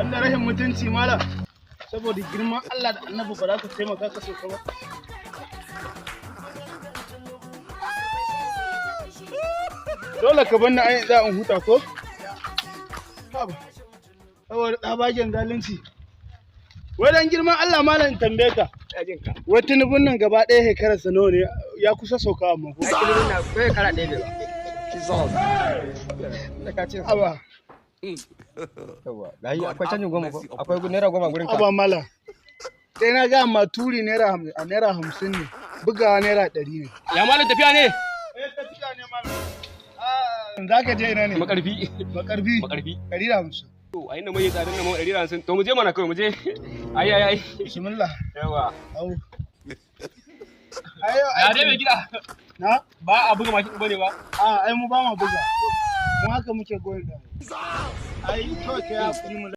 Banda rahin mutunci malam. Saboda girman Allah da Annabi ba za ka taimaka ka sauka ba. Dole ka banna ai za in huta ko? Saboda tsabagen zalunci. Wai dan girman Allah malam tambaye ka. Wai Tinubun nan gaba ɗaya shekararsa nawa ne ya kusa sauka amma ko? Tinubun na ko shekara ɗaya bai ba. Ki zo. Da ka ce Aba. Yawa, gayi akwai canjin goma ko? Akwai naira 10 gurin ka. Aba malam. Sai na ga ma turi naira 50 ne. Bugawa naira 100 ne. Ya malam tafiya ne? Tafiya ne malam. Za ka je ina ne? Makarfi. Makarfi. 150. To a inda mai tsarin nan 150 to mu je mana kawai mu je. Ai. Bismillah. Yawa. Au. Ya dai mai gida. Na? Ba a buga mashin bane ba. Ai mu ba mu buga. Mu haka muke goyon da. Ai to ta ya kuri mu